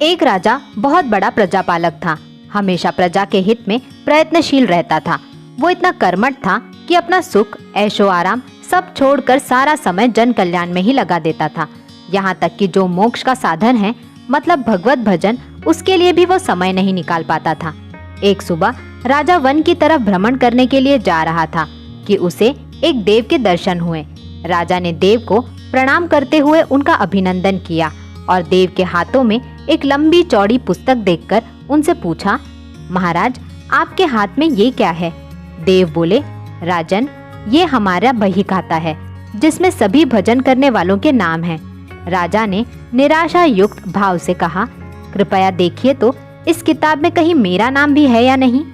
एक राजा बहुत बड़ा प्रजापालक था। हमेशा प्रजा के हित में प्रयत्नशील रहता था। वो इतना कर्मठ था कि अपना सुख, ऐशो आराम सब छोड़कर सारा समय जन कल्याण में ही लगा देता था। यहाँ तक कि जो मोक्ष का साधन है, मतलब भगवत भजन, उसके लिए भी वो समय नहीं निकाल पाता था। एक सुबह राजा वन की तरफ भ्रमण करने के लिए जा रहा था कि उसे एक देव के दर्शन हुए। राजा ने देव को प्रणाम करते हुए उनका अभिनंदन किया और देव के हाथों में एक लंबी चौड़ी पुस्तक देखकर उनसे पूछा, महाराज, आपके हाथ में ये क्या है? देव बोले, राजन, ये हमारा बही खाता है जिसमें सभी भजन करने वालों के नाम हैं। राजा ने निराशा युक्त भाव से कहा, कृपया देखिए तो इस किताब में कहीं मेरा नाम भी है या नहीं।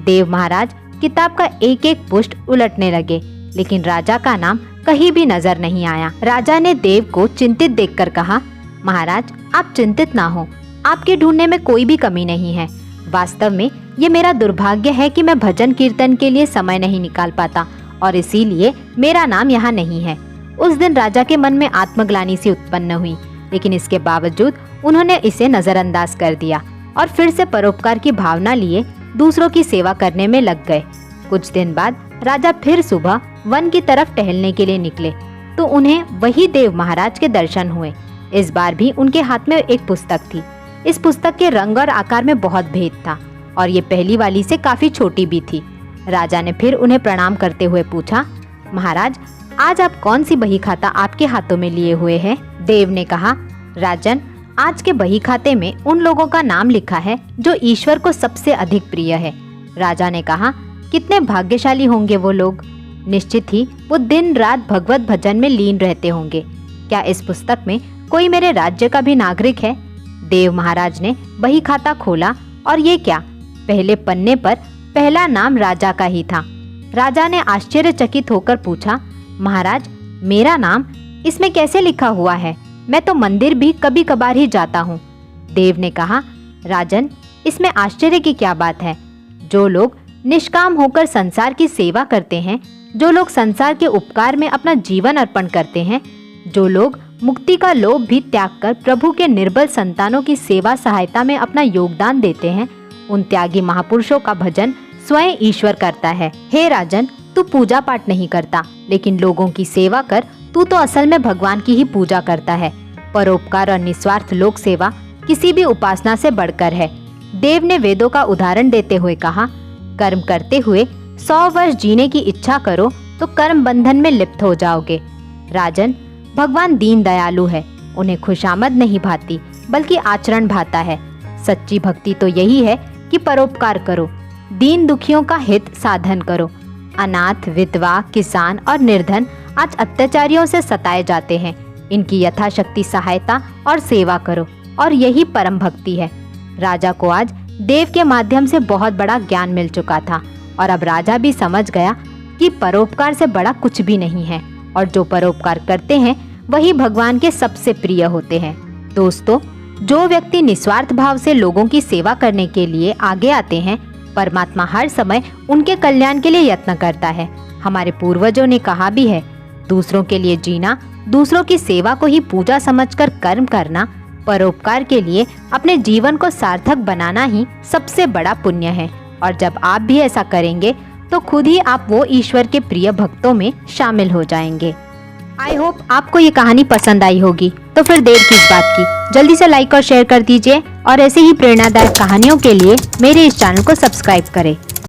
देव महाराज किताब का एक एक पुष्ट उलटने लगे, लेकिन राजा का नाम कहीं भी नजर नहीं आया। राजा ने देव को चिंतित देखकर कहा, महाराज, आप चिंतित ना हो, आपके ढूंढने में कोई भी कमी नहीं है। वास्तव में ये मेरा दुर्भाग्य है कि मैं भजन कीर्तन के लिए समय नहीं निकाल पाता और इसीलिए मेरा नाम यहाँ नहीं है। उस दिन राजा के मन में आत्मग्लानि सी उत्पन्न हुई, लेकिन इसके बावजूद उन्होंने इसे नजरअंदाज कर दिया और फिर से परोपकार की भावना लिए दूसरों की सेवा करने में लग गए। कुछ दिन बाद राजा फिर सुबह वन की तरफ टहलने के लिए निकले तो उन्हें वही देव महाराज के दर्शन हुए। इस बार भी उनके हाथ में एक पुस्तक थी। इस पुस्तक के रंग और आकार में बहुत भेद था और ये पहली वाली से काफी छोटी भी थी। राजा ने फिर उन्हें प्रणाम करते हुए पूछा, महाराज, आज आप कौन सी बही खाता आपके हाथों में लिए हुए हैं? देव ने कहा, राजन, आज के बही खाते में उन लोगों का नाम लिखा है जो ईश्वर को सबसे अधिक प्रिय है। राजा ने कहा, कितने भाग्यशाली होंगे वो लोग। निश्चित ही वो दिन रात भगवत भजन में लीन रहते होंगे। क्या इस पुस्तक में कोई मेरे राज्य का भी नागरिक है? देव महाराज ने बही खाता खोला और ये क्या, पहले पन्ने पर पहला नाम राजा का ही था। राजा ने आश्चर्यचकित होकर पूछा, महाराज, मेरा नाम इसमें कैसे लिखा हुआ है? मैं तो मंदिर भी कभी कभार ही जाता हूँ। देव ने कहा, राजन, इसमें आश्चर्य की क्या बात है? जो लोग निष्काम होकर संसार की सेवा करते हैं, जो लोग संसार के उपकार में अपना जीवन अर्पण करते हैं, जो लोग मुक्ति का लोभ भी त्याग कर प्रभु के निर्बल संतानों की सेवा सहायता में अपना योगदान देते हैं, उन त्यागी महापुरुषों का भजन स्वयं ईश्वर करता है। हे राजन, तू पूजा पाठ नहीं करता, लेकिन लोगों की सेवा कर तू तो असल में भगवान की ही पूजा करता है। परोपकार और निस्वार्थ लोक सेवा किसी भी उपासना से बढ़कर है। देव ने वेदों का उदाहरण देते हुए कहा, कर्म करते हुए 100 वर्ष जीने की इच्छा करो तो कर्म बंधन में लिप्त हो जाओगे। राजन, भगवान दीन दयालु है, उन्हें खुशामद नहीं भाती बल्कि आचरण भाता है। सच्ची भक्ति तो यही है कि परोपकार करो, दीन दुखियों का हित साधन करो। अनाथ, विधवा, किसान और निर्धन आज अत्याचारियों से सताए जाते हैं। इनकी यथाशक्ति सहायता और सेवा करो और यही परम भक्ति है। राजा को आज देव के माध्यम से बहुत बड़ा ज्ञान मिल चुका था और अब राजा भी समझ गया कि परोपकार से बड़ा कुछ भी नहीं है और जो परोपकार करते हैं वही भगवान के सबसे प्रिय होते हैं। दोस्तों, जो व्यक्ति निस्वार्थ भाव से लोगों की सेवा करने के लिए आगे आते हैं, परमात्मा हर समय उनके कल्याण के लिए यत्न करता है। हमारे पूर्वजों ने कहा भी है, दूसरों के लिए जीना, दूसरों की सेवा को ही पूजा समझकर कर्म करना, परोपकार के लिए अपने जीवन को सार्थक बनाना ही सबसे बड़ा पुण्य है। और जब आप भी ऐसा करेंगे तो खुद ही आप वो ईश्वर के प्रिय भक्तों में शामिल हो जाएंगे। आई होप आपको ये कहानी पसंद आई होगी। तो फिर देर किस बात की, जल्दी से लाइक और शेयर कर दीजिए और ऐसे ही प्रेरणादायक कहानियों के लिए मेरे इस चैनल को सब्सक्राइब करें।